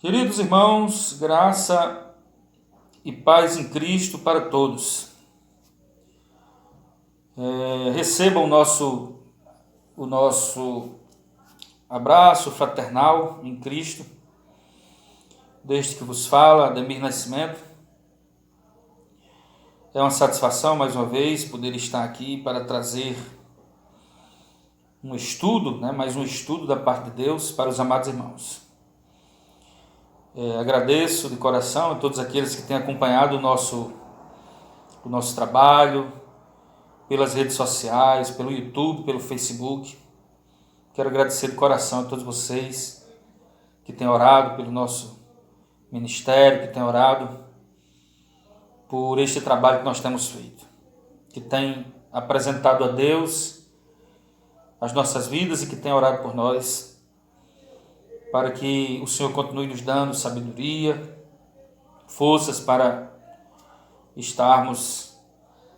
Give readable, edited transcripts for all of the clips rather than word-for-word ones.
Queridos irmãos, graça e paz em Cristo para todos. Recebam o nosso abraço fraternal em Cristo, desde que vos fala, Ademir Nascimento. É uma satisfação, mais uma vez, poder estar aqui para trazer um estudo, mais um estudo da parte de Deus para os amados irmãos. Agradeço de coração a todos aqueles que têm acompanhado o nosso trabalho pelas redes sociais, pelo YouTube, pelo Facebook. Quero agradecer de coração a todos vocês que têm orado pelo nosso ministério, que têm orado por este trabalho que nós temos feito, que têm apresentado a Deus as nossas vidas e que têm orado por nós, para que o Senhor continue nos dando sabedoria, forças para estarmos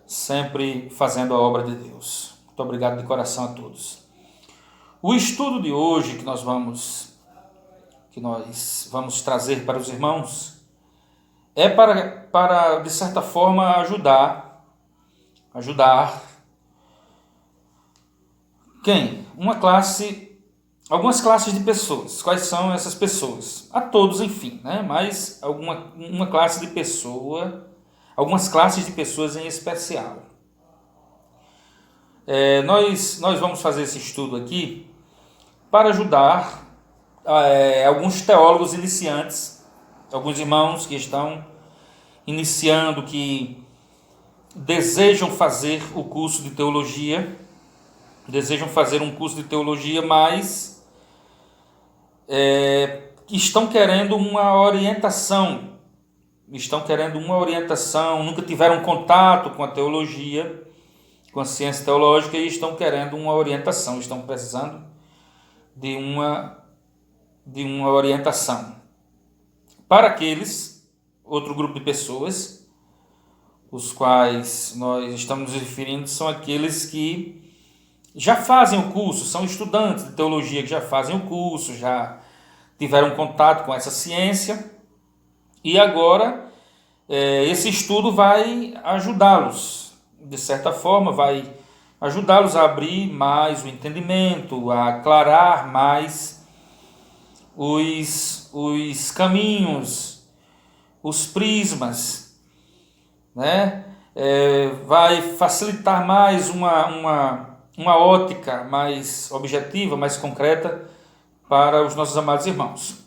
sempre fazendo a obra de Deus. Muito obrigado de coração a todos. O estudo de hoje que nós vamos trazer para os irmãos é para de certa forma, ajudar quem? Algumas classes de pessoas. Quais são essas pessoas? A todos, enfim, mas uma classe de pessoa, algumas classes de pessoas em especial. Nós vamos fazer esse estudo aqui para ajudar alguns teólogos iniciantes, alguns irmãos que estão iniciando, que desejam fazer o curso de teologia, mas estão querendo uma orientação, nunca tiveram contato com a teologia, com a ciência teológica, e estão querendo uma orientação, estão precisando de uma orientação. Para aqueles, outro grupo de pessoas, os quais nós estamos nos referindo, são aqueles que já fazem o curso, são estudantes de teologia que já fazem o curso, já tiveram contato com essa ciência, e agora esse estudo vai ajudá-los, de certa forma, vai ajudá-los a abrir mais o entendimento, a aclarar mais os caminhos, os prismas, vai facilitar mais uma ótica mais objetiva, mais concreta para os nossos amados irmãos.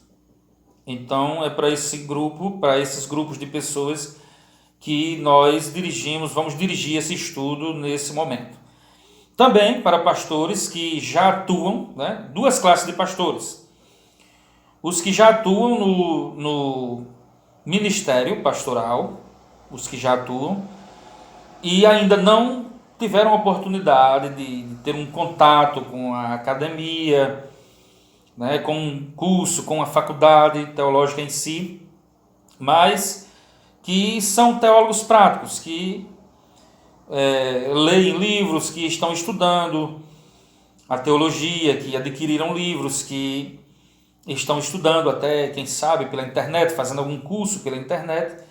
Então é para esses grupos de pessoas que nós vamos dirigir esse estudo nesse momento. Também para pastores que já atuam, duas classes de pastores. Os que já atuam no ministério pastoral, os que já atuam e ainda não tiveram a oportunidade de ter um contato com a academia, com um curso, com a faculdade teológica em si, mas que são teólogos práticos, que leem livros, que estão estudando a teologia, que adquiriram livros, que estão estudando até, quem sabe, pela internet, fazendo algum curso pela internet.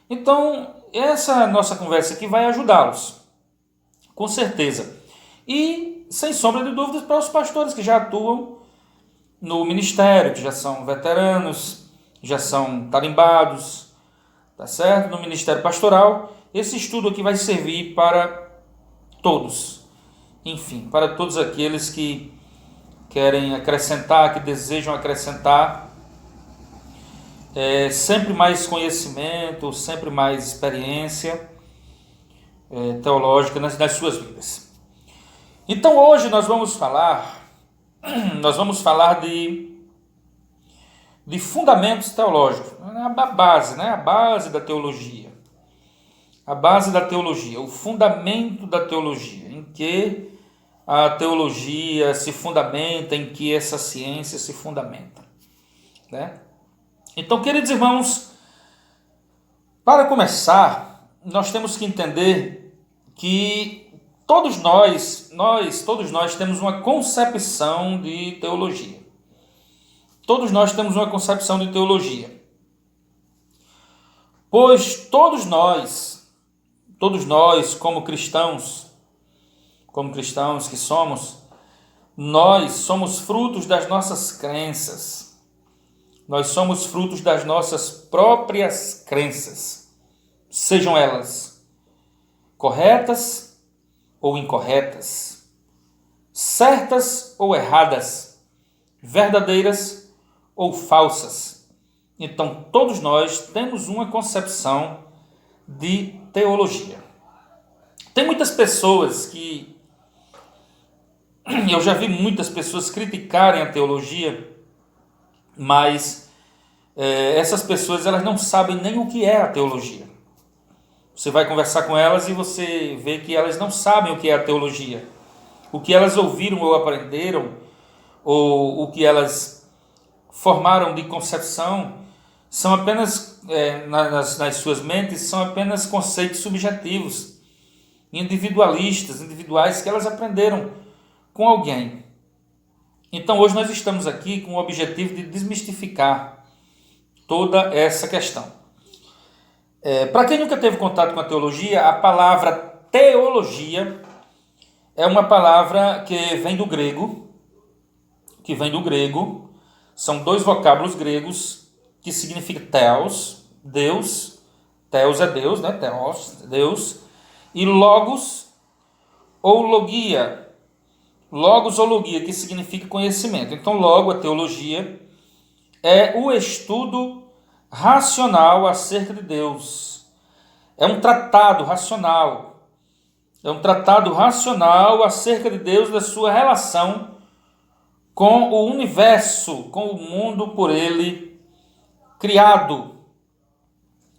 Então, essa nossa conversa aqui vai ajudá-los, com certeza. E, sem sombra de dúvidas, para os pastores que já atuam no ministério, que já são veteranos, já são tarimbados, tá certo? No ministério pastoral, esse estudo aqui vai servir para todos. Enfim, para todos aqueles que querem acrescentar, que desejam acrescentar sempre mais conhecimento, sempre mais experiência teológica nas suas vidas. Então hoje nós vamos falar de fundamentos teológicos, a base da teologia. A base da teologia, o fundamento da teologia, em que a teologia se fundamenta, em que essa ciência se fundamenta. Então, queridos irmãos, para começar, nós temos que entender que todos nós temos uma concepção de teologia. todos nós temos uma concepção de teologia. Pois todos nós, como cristãos que somos, nós somos frutos das nossas crenças. Nós somos frutos das nossas próprias crenças, sejam elas corretas ou incorretas, certas ou erradas, verdadeiras ou falsas. Então, todos nós temos uma concepção de teologia. Tem muitas pessoas que... Eu já vi muitas pessoas criticarem a teologia, mas essas pessoas elas não sabem nem o que é a teologia. Você vai conversar com elas e você vê que elas não sabem o que é a teologia. O que elas ouviram ou aprenderam, ou o que elas formaram de concepção, são apenas, nas suas mentes, são apenas conceitos subjetivos, individuais, que elas aprenderam com alguém. Então hoje nós estamos aqui com o objetivo de desmistificar toda essa questão. Para quem nunca teve contato com a teologia, a palavra teologia é uma palavra que vem do grego, são dois vocábulos gregos que significam theos, Deus, theos é Deus, né? Theos, Deus, e logos ou logia, que significa conhecimento. Então, logo, a teologia é o estudo racional acerca de Deus. É um tratado racional. Acerca de Deus, da sua relação com o universo, com o mundo por ele criado.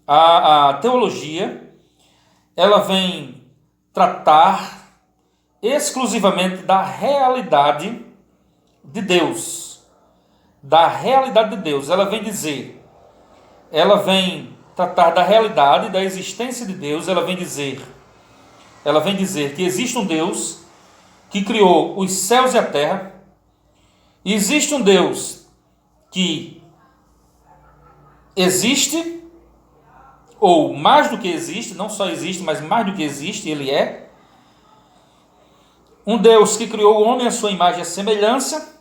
A teologia, ela vem tratar exclusivamente da realidade de Deus. Ela vem tratar da realidade, da existência de Deus. Ela vem dizer que existe um Deus que criou os céus e a terra. E existe um Deus que existe, ou mais do que existe, não só existe, mas mais do que existe, ele é. Um Deus que criou o homem à sua imagem e à semelhança.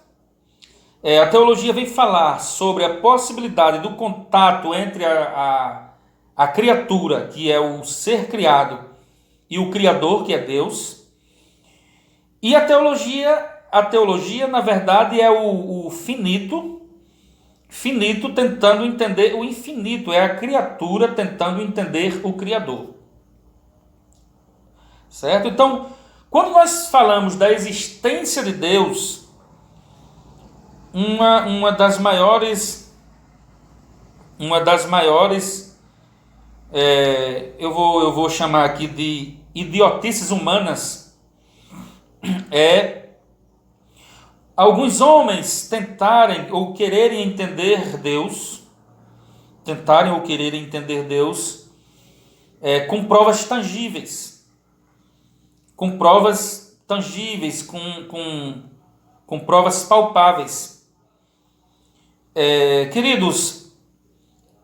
A teologia vem falar sobre a possibilidade do contato entre a criatura, que é o ser criado, e o Criador, que é Deus. E a teologia, na verdade, é o finito tentando entender o infinito, é a criatura tentando entender o Criador. Certo? Então, quando nós falamos da existência de Deus, uma das maiores, eu vou chamar aqui de idiotices humanas, é alguns homens tentarem ou quererem entender Deus, com provas tangíveis, com provas palpáveis. Queridos,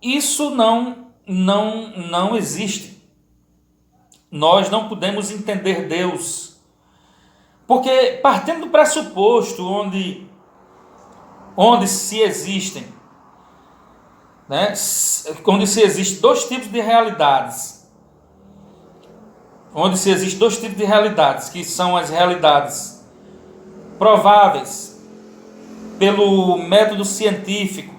isso não existe. Nós não podemos entender Deus, porque partindo do pressuposto onde se existem, né, onde se existem dois tipos de realidades, que são as realidades prováveis pelo método científico,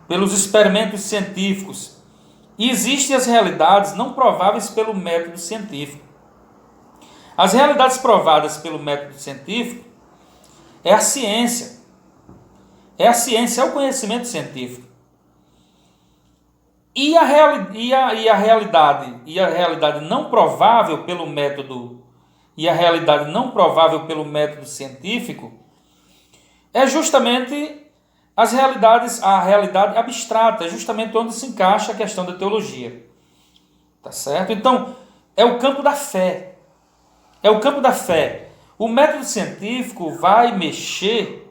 pelos experimentos científicos, e existem as realidades não prováveis pelo método científico. As realidades provadas pelo método científico é a ciência. É o conhecimento científico. E a realidade não provável pelo método científico é justamente a realidade abstrata, é justamente onde se encaixa a questão da teologia. Tá certo? Então, é o campo da fé. O método científico vai mexer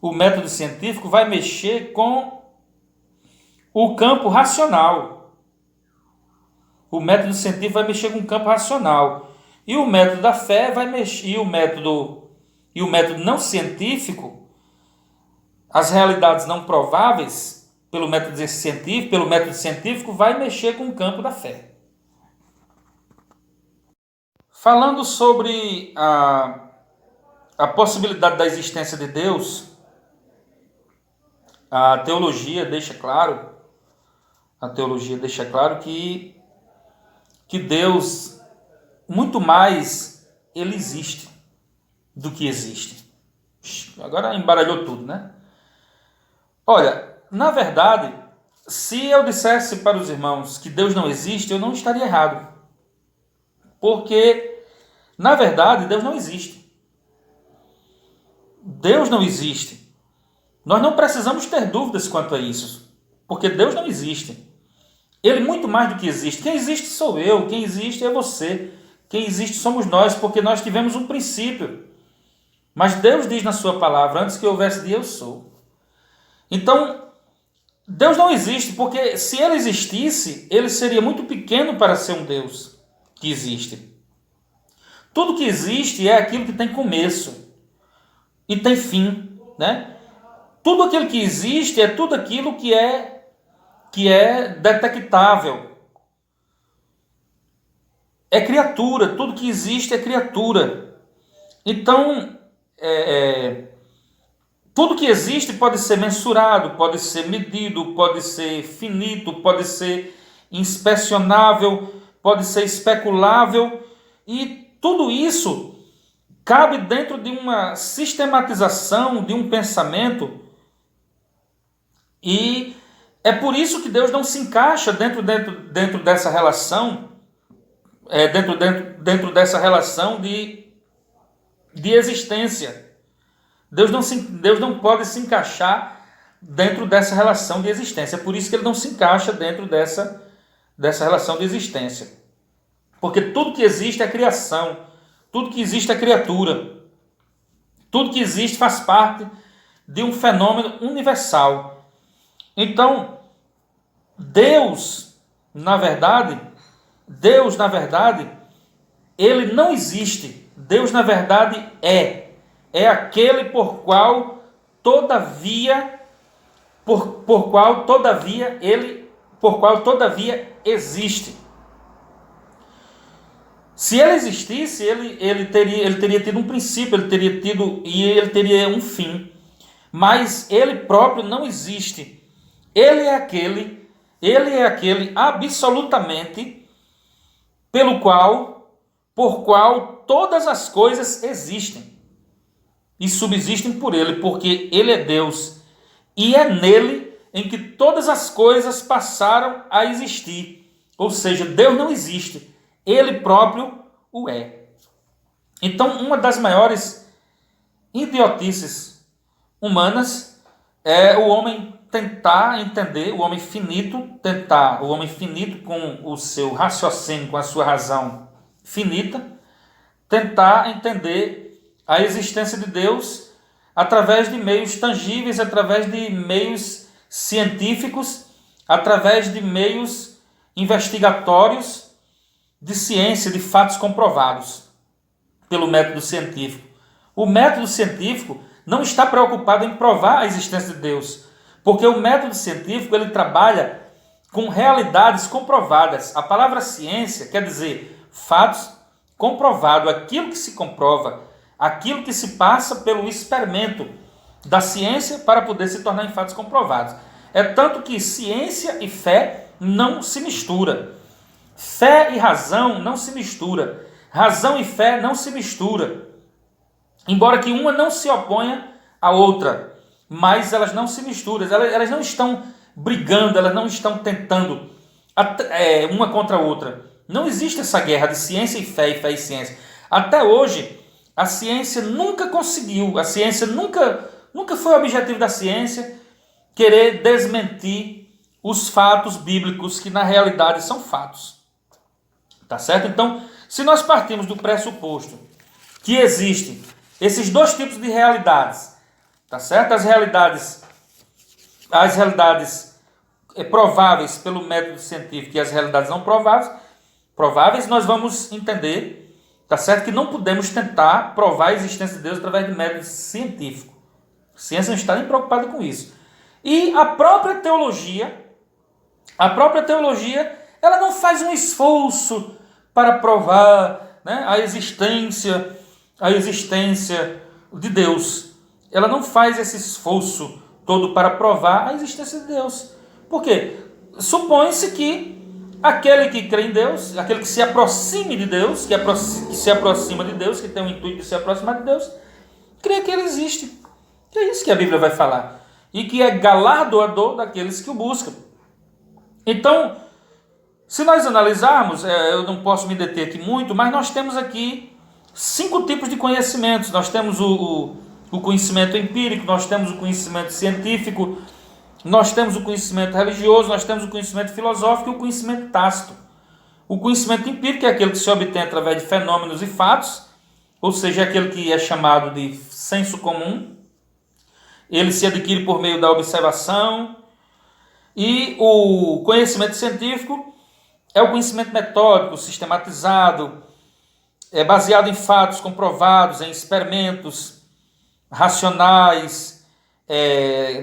o método científico vai mexer com o campo racional. O método científico vai mexer com o campo racional. E o método da fé vai mexer, e o método não científico, as realidades não prováveis, pelo método científico, vai mexer com o campo da fé. Falando sobre a possibilidade da existência de Deus, a teologia deixa claro que Deus, muito mais, ele existe do que existe. Agora embaralhou tudo, né? Olha, na verdade, se eu dissesse para os irmãos que Deus não existe, eu não estaria errado. Porque, na verdade, Deus não existe. Deus não existe. Nós não precisamos ter dúvidas quanto a isso, porque Deus não existe. Ele muito mais do que existe. Quem existe sou eu, quem existe é você, quem existe somos nós, porque nós tivemos um princípio. Mas Deus diz na sua palavra, antes que houvesse dia, eu sou. Então, Deus não existe, porque se ele existisse, ele seria muito pequeno para ser um Deus que existe. Tudo que existe é aquilo que tem começo e tem fim, né? Tudo aquilo que existe é tudo aquilo que é detectável. É criatura, tudo que existe é criatura. Então, tudo que existe pode ser mensurado, pode ser medido, pode ser finito, pode ser inspecionável, pode ser especulável, e tudo isso cabe dentro de uma sistematização, de um pensamento. E é por isso que Deus não se encaixa dentro dessa relação, dentro dessa relação de existência. Deus não pode se encaixar dentro dessa relação de existência. É por isso que ele não se encaixa dentro dessa relação de existência. Porque tudo que existe é criação, tudo que existe é criatura, tudo que existe faz parte de um fenômeno universal. Então, Deus, na verdade, ele não existe. Deus, na verdade, é aquele por qual todavia existe. Se ele existisse, ele teria tido um princípio, ele teria um fim. Mas ele próprio não existe. Ele é aquele absolutamente por qual todas as coisas existem e subsistem por ele, porque ele é Deus, e é nele em que todas as coisas passaram a existir. Ou seja, Deus não existe, ele próprio o é. Então, uma das maiores idiotices humanas é o homem tentar entender, o homem finito com o seu raciocínio, com a sua razão finita, tentar entender a existência de Deus através de meios tangíveis, através de meios científicos, através de meios investigatórios, de ciência, de fatos comprovados pelo método científico. O método científico não está preocupado em provar a existência de Deus, porque o método científico ele trabalha com realidades comprovadas. A palavra ciência quer dizer fatos comprovados, aquilo que se comprova, aquilo que se passa pelo experimento da ciência para poder se tornar em fatos comprovados. É tanto que ciência e fé não se misturam. Fé e razão não se misturam. Razão e fé não se misturam. Embora que uma não se oponha à outra, mas elas não se misturam, elas não estão brigando, elas não estão tentando uma contra a outra. Não existe essa guerra de ciência e fé e ciência. Até hoje, a ciência nunca conseguiu, a ciência nunca foi o objetivo da ciência querer desmentir os fatos bíblicos, que na realidade são fatos. Tá certo? Então, se nós partimos do pressuposto que existem esses dois tipos de realidades, tá certo? As realidades prováveis pelo método científico e as realidades não prováveis, nós vamos entender, tá certo? Que não podemos tentar provar a existência de Deus através de método científico. A ciência não está nem preocupada com isso. E a própria teologia, ela não faz um esforço para provar, né, a existência de Deus. Ela não faz esse esforço todo para provar a existência de Deus. Por quê? Supõe-se que aquele que crê em Deus, aquele que se aproxime de Deus, que se aproxima de Deus, que tem o intuito de se aproximar de Deus, crê que ele existe. É isso que a Bíblia vai falar. E que é galardoador daqueles que o buscam. Então, se nós analisarmos, eu não posso me deter aqui muito, mas nós temos aqui 5 tipos de conhecimentos. Nós temos o conhecimento empírico, nós temos o conhecimento científico, nós temos o conhecimento religioso, nós temos o conhecimento filosófico e o conhecimento tácito. O conhecimento empírico é aquele que se obtém através de fenômenos e fatos, ou seja, é aquele que é chamado de senso comum. Ele se adquire por meio da observação. E o conhecimento científico é o conhecimento metódico, sistematizado, baseado em fatos comprovados, em experimentos racionais,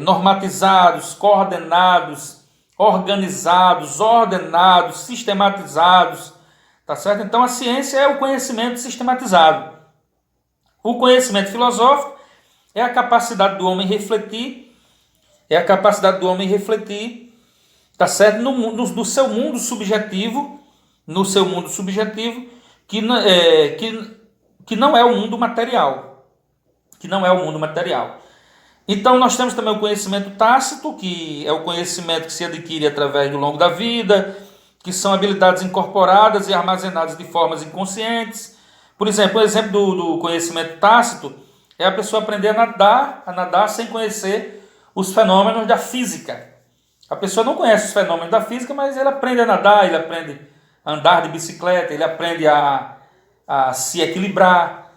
normatizados, coordenados, organizados, ordenados, sistematizados, tá certo? Então a ciência é o conhecimento sistematizado. O conhecimento filosófico é a capacidade do homem refletir, tá certo? No seu mundo subjetivo, que não é o mundo material, Então nós temos também o conhecimento tácito, que é o conhecimento que se adquire através do longo da vida, que são habilidades incorporadas e armazenadas de formas inconscientes. Por exemplo, o exemplo do conhecimento tácito é a pessoa aprender a nadar sem conhecer os fenômenos da física. A pessoa não conhece os fenômenos da física, mas ele aprende a nadar, ele aprende a andar de bicicleta, ele aprende a se equilibrar,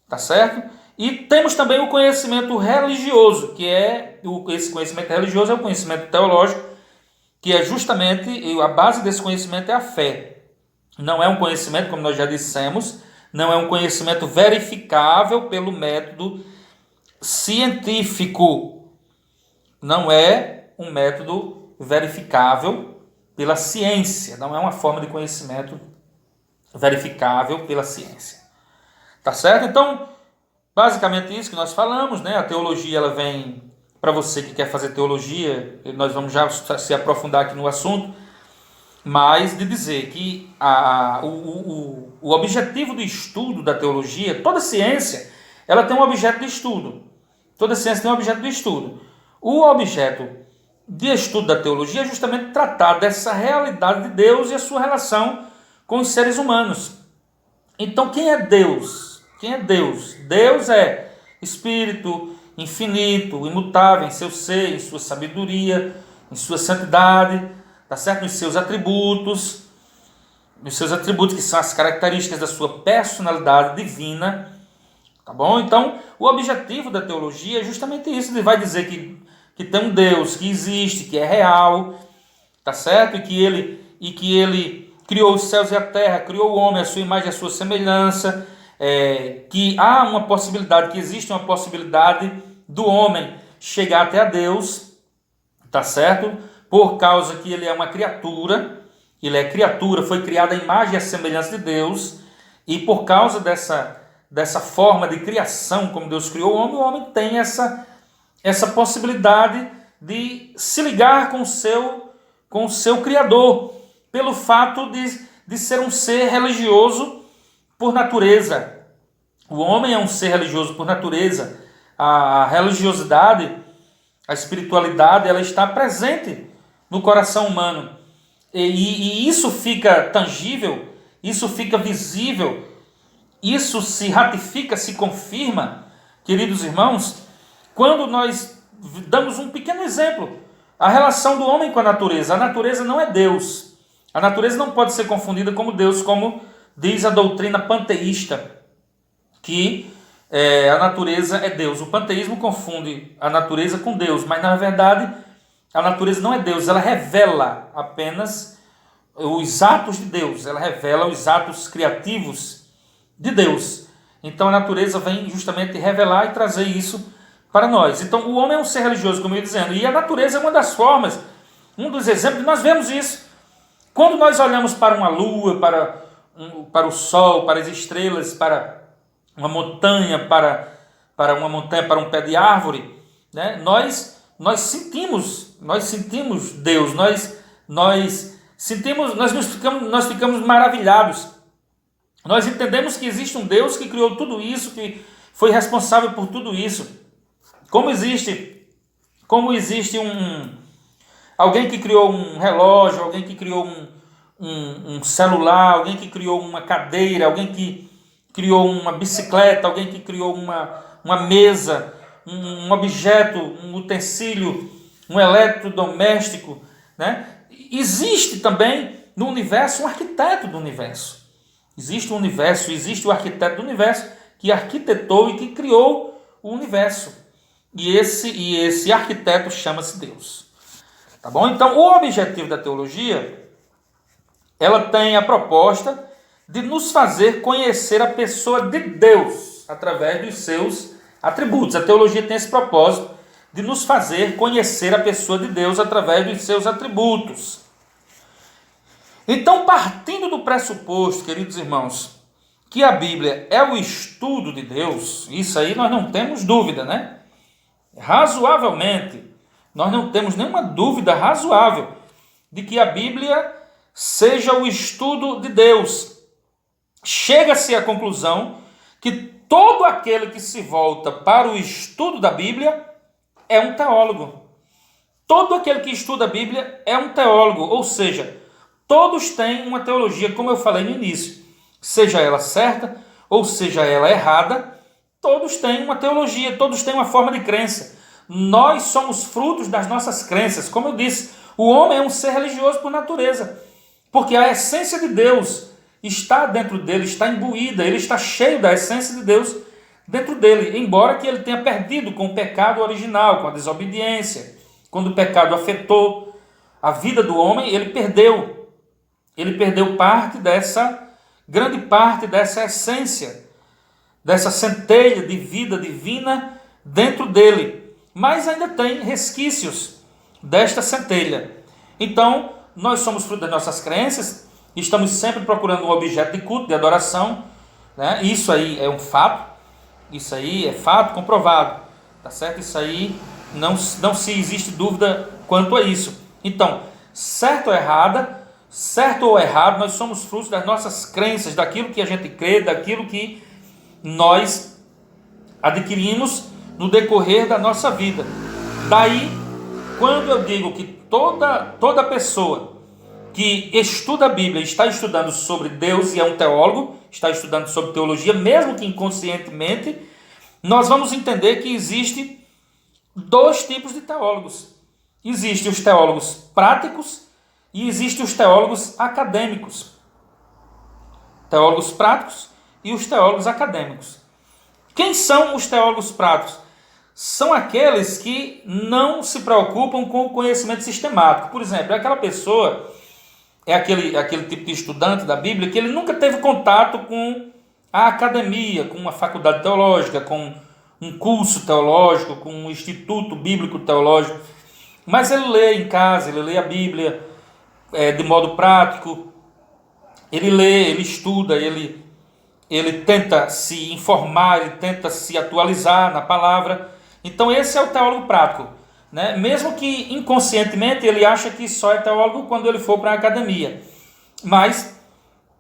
tá certo? E temos também o conhecimento religioso, esse conhecimento religioso é o conhecimento teológico, que é justamente, a base desse conhecimento é a fé. Não é um conhecimento, como nós já dissemos, não é um conhecimento verificável pelo método científico. Não é um método verificável pela ciência, não é uma forma de conhecimento verificável pela ciência. Tá certo? Então, basicamente isso que nós falamos, né? A teologia, ela vem, para você que quer fazer teologia, nós vamos já se aprofundar aqui no assunto, mas de dizer que o objetivo do estudo da teologia, toda ciência, ela tem um objeto de estudo. Toda ciência tem um objeto de estudo. O objeto de estudo da teologia é justamente tratar dessa realidade de Deus e a sua relação com os seres humanos. Então, quem é Deus? Quem é Deus? Deus é Espírito infinito, imutável em seu ser, em sua sabedoria, em sua santidade, tá certo? Nos seus atributos que são as características da sua personalidade divina, tá bom? Então, o objetivo da teologia é justamente isso. Ele vai dizer que tem um Deus que existe, que é real, tá certo? E que ele criou os céus e a terra, criou o homem à sua imagem e à sua semelhança, que há uma possibilidade, que existe uma possibilidade do homem chegar até a Deus, tá certo? Por causa que ele é uma criatura, foi criado à imagem e à semelhança de Deus, e por causa dessa forma de criação, como Deus criou o homem tem essa possibilidade de se ligar com o seu Criador, pelo fato de ser um ser religioso por natureza. O homem é um ser religioso por natureza. A religiosidade, a espiritualidade, ela está presente no coração humano. E isso fica tangível, isso fica visível, isso se ratifica, se confirma, queridos irmãos, quando nós damos um pequeno exemplo, a relação do homem com a natureza. A natureza não é Deus. A natureza não pode ser confundida como Deus, como diz a doutrina panteísta, que a natureza é Deus. O panteísmo confunde a natureza com Deus, mas na verdade a natureza não é Deus, ela revela apenas os atos de Deus, ela revela os atos criativos de Deus. Então a natureza vem justamente revelar e trazer isso para nós. Então o homem é um ser religioso, como eu ia dizendo, e a natureza é uma das formas, um dos exemplos, nós vemos isso. Quando nós olhamos para uma lua, para o sol, para as estrelas, para uma montanha, para um pé de árvore, né? Nós sentimos Deus, nós ficamos maravilhados. Nós entendemos que existe um Deus que criou tudo isso, que foi responsável por tudo isso. Como existe alguém que criou um relógio, alguém que criou um celular, alguém que criou uma cadeira, alguém que criou uma bicicleta, alguém que criou uma mesa, um objeto, um utensílio, um eletrodoméstico, né? Existe também no universo um arquiteto do universo. Existe um universo, existe o arquiteto do universo que arquitetou e que criou o universo. E esse arquiteto chama-se Deus. Tá bom? Então, o objetivo da teologia, ela tem a proposta de nos fazer conhecer a pessoa de Deus através dos seus atributos. A teologia tem esse propósito de nos fazer conhecer a pessoa de Deus através dos seus atributos. Então, partindo do pressuposto, queridos irmãos, que a Bíblia é o estudo de Deus, isso aí nós não temos dúvida, né? Razoavelmente, nós não temos nenhuma dúvida razoável de que a Bíblia seja o estudo de Deus. Chega-se à conclusão que todo aquele que se volta para o estudo da Bíblia é um teólogo. Todo aquele que estuda a Bíblia é um teólogo, ou seja, todos têm uma teologia, como eu falei no início. Seja ela certa ou seja ela errada, todos têm uma teologia, todos têm uma forma de crença. Nós somos frutos das nossas crenças. Como eu disse, o homem é um ser religioso por natureza, porque a essência de Deus está dentro dele, está imbuída, ele está cheio da essência de Deus dentro dele, embora que ele tenha perdido com o pecado original, com a desobediência. Quando o pecado afetou a vida do homem, ele perdeu grande parte dessa essência, dessa centelha de vida divina dentro dele, mas ainda tem resquícios desta centelha. Então, nós somos fruto das nossas crenças, estamos sempre procurando um objeto de culto, de adoração, né? Isso aí é um fato, isso aí é fato comprovado, tá certo? Isso aí não se existe dúvida quanto a isso. Então, certo ou errado, nós somos frutos das nossas crenças, daquilo que a gente crê, daquilo que nós adquirimos no decorrer da nossa vida. Daí, quando eu digo que toda pessoa que estuda a Bíblia está estudando sobre Deus e é um teólogo, está estudando sobre teologia, mesmo que inconscientemente, nós vamos entender que existe dois tipos de teólogos. Existem os teólogos práticos e existem os teólogos acadêmicos. Teólogos práticos e os teólogos acadêmicos. Quem são os teólogos práticos? São aqueles que não se preocupam com o conhecimento sistemático. Por exemplo, aquela pessoa, é aquele tipo de estudante da Bíblia que ele nunca teve contato com a academia, com uma faculdade teológica, com um curso teológico, com um instituto bíblico teológico. Mas ele lê em casa, ele lê a Bíblia de modo prático, ele lê, ele estuda, ele tenta se informar, ele tenta se atualizar na palavra. Então esse é o teólogo prático, né? Mesmo que inconscientemente ele acha que só é teólogo quando ele for para a academia. Mas,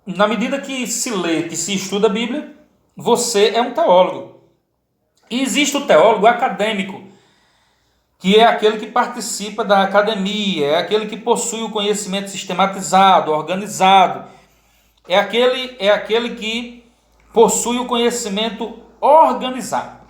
na medida que se lê, que se estuda a Bíblia, você é um teólogo. E existe o teólogo acadêmico, que é aquele que participa da academia, é aquele que possui o conhecimento sistematizado, organizado, é aquele que possui o conhecimento organizado,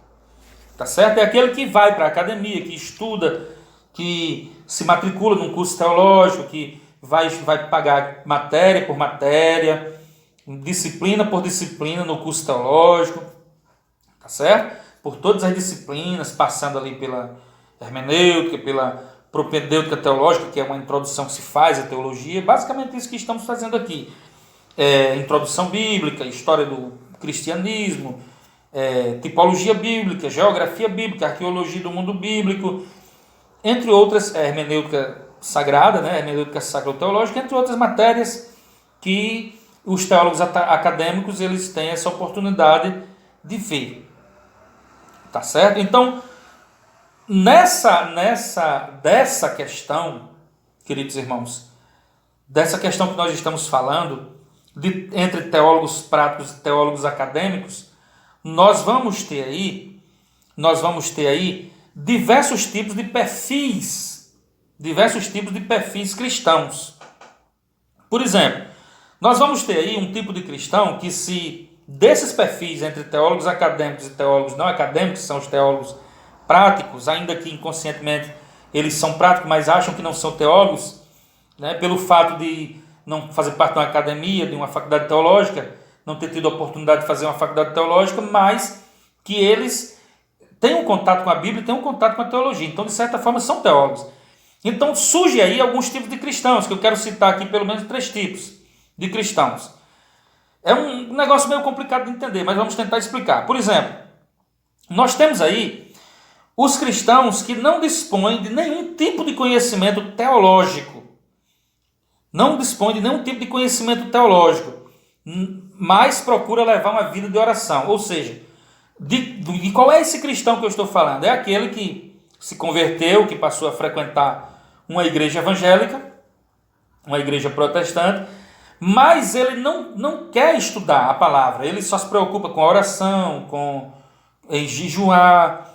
tá certo? É aquele que vai para a academia, que estuda, que se matricula num curso teológico, que vai pagar matéria por matéria, disciplina por disciplina no curso teológico, tá certo? Por todas as disciplinas, passando ali pela hermenêutica, pela propedêutica teológica, que é uma introdução que se faz à teologia, basicamente isso que estamos fazendo aqui. Introdução bíblica, história do cristianismo, tipologia bíblica, geografia bíblica, arqueologia do mundo bíblico, entre outras, hermenêutica sagrada, né, hermenêutica sacro-teológica, entre outras matérias que os teólogos acadêmicos eles têm essa oportunidade de ver. Tá certo? Então, dessa questão, queridos irmãos, dessa questão que nós estamos falando, entre teólogos práticos e teólogos acadêmicos, nós vamos ter aí diversos tipos de perfis cristãos. Por exemplo, nós vamos ter aí um tipo de cristão que, se desses perfis entre teólogos acadêmicos e teólogos não acadêmicos, que são os teólogos práticos, ainda que inconscientemente eles são práticos, mas acham que não são teólogos, né, pelo fato de não fazer parte de uma academia, de uma faculdade teológica, não ter tido a oportunidade de fazer uma faculdade teológica, mas que eles têm um contato com a Bíblia, têm um contato com a teologia. Então, de certa forma, são teólogos. Então, surge aí alguns tipos de cristãos, que eu quero citar aqui pelo menos 3 tipos de cristãos. É um negócio meio complicado de entender, mas vamos tentar explicar. Por exemplo, nós temos aí os cristãos que não dispõem de nenhum tipo de conhecimento teológico. Não dispõe de nenhum tipo de conhecimento teológico, mas procura levar uma vida de oração. Ou seja, de qual é esse cristão que eu estou falando? É aquele que se converteu, que passou a frequentar uma igreja evangélica, uma igreja protestante, mas ele não quer estudar a palavra, ele só se preocupa com a oração, em jejuar,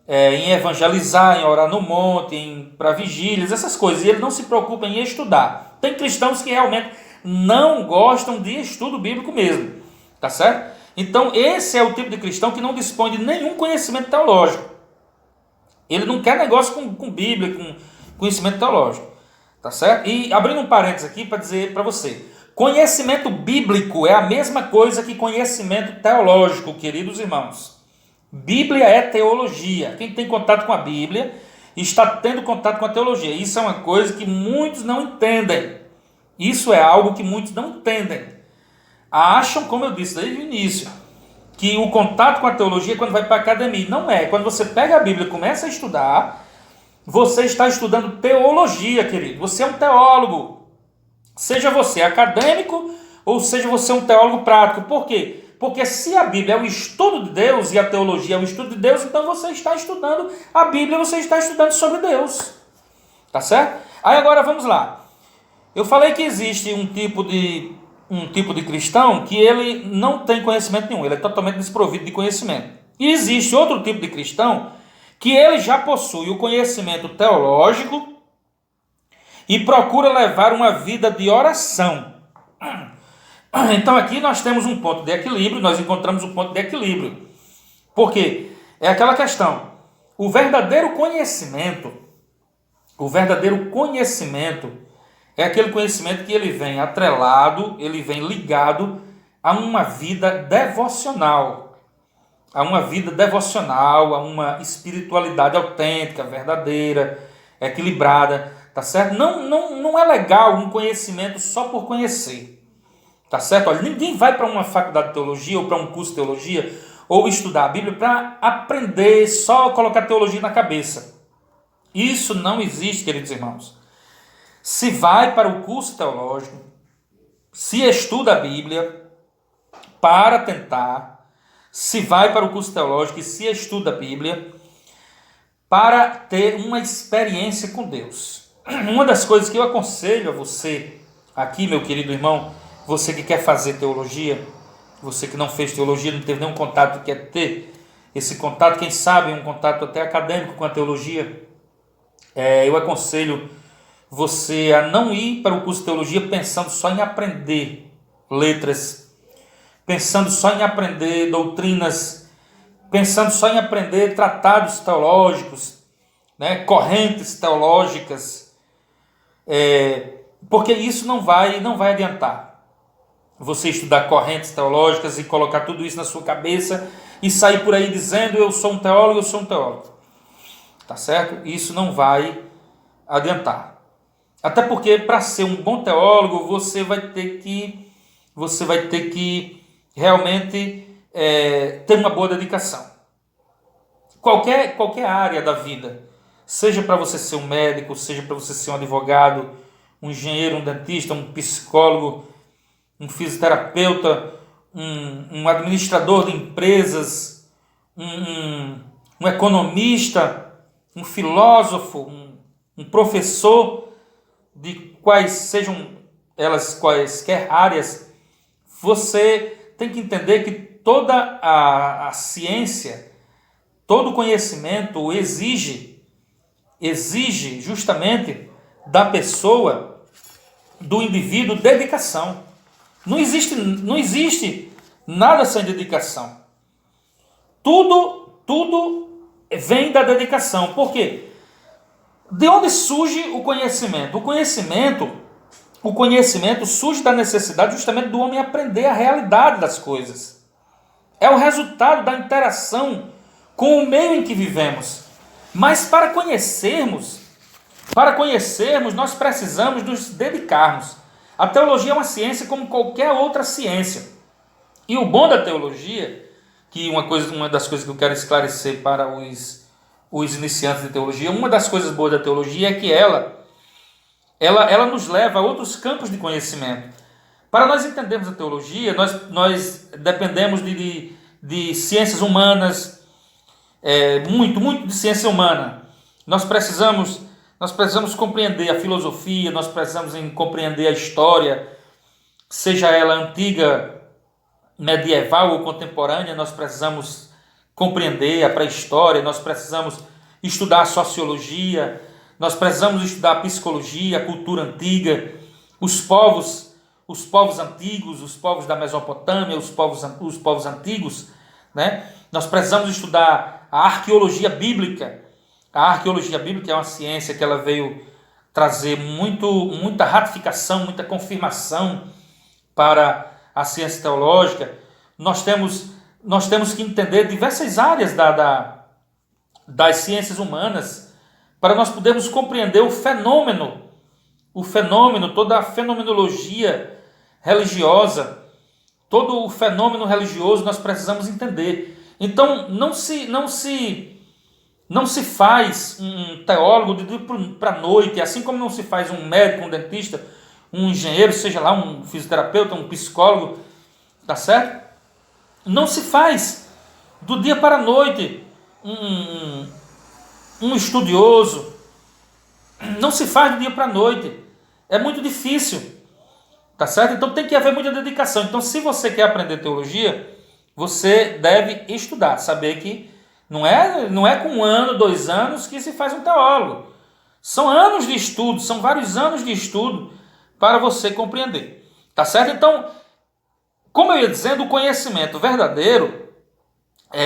em evangelizar, em orar no monte, para vigílias, essas coisas, e ele não se preocupa em estudar. Tem cristãos que realmente não gostam de estudo bíblico mesmo, tá certo? Então esse é o tipo de cristão que não dispõe de nenhum conhecimento teológico. Ele não quer negócio com Bíblia, com conhecimento teológico, tá certo? E abrindo um parênteses aqui para dizer para você, conhecimento bíblico é a mesma coisa que conhecimento teológico, queridos irmãos. Bíblia é teologia. Quem tem contato com a Bíblia está tendo contato com a teologia. Isso é uma coisa que muitos não entendem. Isso é algo que muitos não entendem. Acham, como eu disse desde o início, que o contato com a teologia é quando vai para a academia. Não é. Quando você pega a Bíblia e começa a estudar, você está estudando teologia, querido. Você é um teólogo. Seja você acadêmico ou seja você um teólogo prático. Por quê? Porque se a Bíblia é o estudo de Deus e a teologia é o estudo de Deus, então você está estudando a Bíblia, você está estudando sobre Deus. Tá certo? Aí agora vamos lá. Eu falei que existe um tipo de cristão que ele não tem conhecimento nenhum, ele é totalmente desprovido de conhecimento. E existe outro tipo de cristão que ele já possui o conhecimento teológico e procura levar uma vida de oração. Então aqui nós temos um ponto de equilíbrio, nós encontramos um ponto de equilíbrio. Porque é aquela questão, o verdadeiro conhecimento é aquele conhecimento que ele vem atrelado, ele vem ligado a uma vida devocional, a uma espiritualidade autêntica, verdadeira, equilibrada, tá certo? Não é legal um conhecimento só por conhecer. Tá certo? Olha, ninguém vai para uma faculdade de teologia ou para um curso de teologia ou estudar a Bíblia para aprender, só colocar teologia na cabeça. Isso não existe, queridos irmãos. Se vai para o curso teológico, se estuda a Bíblia para tentar, se vai para o curso teológico e se estuda a Bíblia para ter uma experiência com Deus. Uma das coisas que eu aconselho a você aqui, meu querido irmão, você que quer fazer teologia, você que não fez teologia, não teve nenhum contato, quer ter esse contato, quem sabe um contato até acadêmico com a teologia, eu aconselho você a não ir para o curso de teologia pensando só em aprender letras, pensando só em aprender doutrinas, pensando só em aprender tratados teológicos, né, correntes teológicas, porque isso não vai adiantar. Você estudar correntes teológicas e colocar tudo isso na sua cabeça e sair por aí dizendo eu sou um teólogo, eu sou um teólogo. Tá certo? Isso não vai adiantar. Até porque para ser um bom teólogo, você vai ter que realmente ter uma boa dedicação. Qualquer área da vida, seja para você ser um médico, seja para você ser um advogado, um engenheiro, um dentista, um psicólogo, um fisioterapeuta, um administrador de empresas, um economista, um filósofo, um professor, de quais sejam elas quaisquer áreas, você tem que entender que toda a ciência, todo conhecimento exige justamente da pessoa, do indivíduo, dedicação. Não existe nada sem dedicação. Tudo vem da dedicação. Por quê? De onde surge o conhecimento? O conhecimento surge da necessidade justamente do homem aprender a realidade das coisas. É o resultado da interação com o meio em que vivemos. Mas para conhecermos, nós precisamos nos dedicarmos. A teologia é uma ciência como qualquer outra ciência. E o bom da teologia, que uma das coisas que eu quero esclarecer para os iniciantes de teologia, uma das coisas boas da teologia é que ela nos leva a outros campos de conhecimento. Para nós entendermos a teologia, nós dependemos de ciências humanas, muito de ciência humana. Nós precisamos compreender a filosofia, nós precisamos compreender a história, seja ela antiga, medieval ou contemporânea, nós precisamos compreender a pré-história, nós precisamos estudar a sociologia, nós precisamos estudar a psicologia, a cultura antiga, os povos antigos, os povos da Mesopotâmia, os povos antigos, né? Nós precisamos estudar a arqueologia bíblica. A arqueologia bíblica é uma ciência que ela veio trazer muita ratificação, muita confirmação para a ciência teológica. Nós temos que entender diversas áreas das ciências humanas para nós podermos compreender o fenômeno, toda a fenomenologia religiosa, todo o fenômeno religioso nós precisamos entender. Então não se faz um teólogo de dia para a noite, assim como não se faz um médico, um dentista, um engenheiro, seja lá um fisioterapeuta, um psicólogo, tá certo? Não se faz do dia para a noite um estudioso. Não se faz do dia para a noite. É muito difícil, tá certo? Então tem que haver muita dedicação. Então, se você quer aprender teologia, você deve estudar, saber que não é com 1 ano, 2 anos que se faz um teólogo. São anos de estudo, são vários anos de estudo para você compreender, tá certo? Então, como eu ia dizendo, o conhecimento verdadeiro,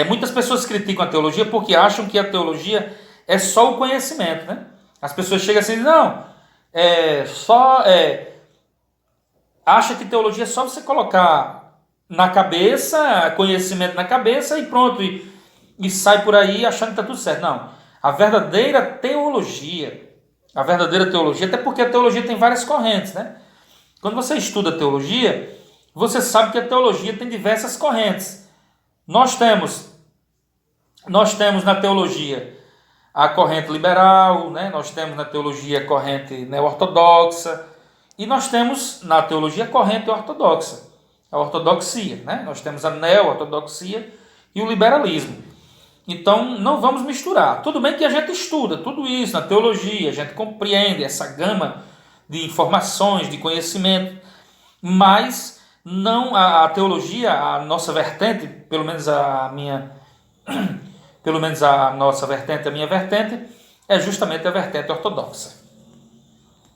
muitas pessoas criticam a teologia porque acham que a teologia é só o conhecimento, né? As pessoas chegam assim e dizem, não, acha que teologia é só você colocar na cabeça, conhecimento na cabeça e pronto, e sai por aí achando que está tudo certo. Não, a verdadeira teologia, até porque a teologia tem várias correntes, né? Quando você estuda teologia, você sabe que a teologia tem diversas correntes. Nós temos na teologia a corrente liberal, né? Nós temos na teologia a corrente neo-ortodoxa, e nós temos na teologia a corrente ortodoxa, a ortodoxia, né? Nós temos a neo-ortodoxia e o liberalismo. Então não vamos misturar. Tudo bem que a gente estuda tudo isso na teologia, a gente compreende essa gama de informações, de conhecimento, mas não a teologia, a nossa vertente, pelo menos a minha vertente, é justamente a vertente ortodoxa.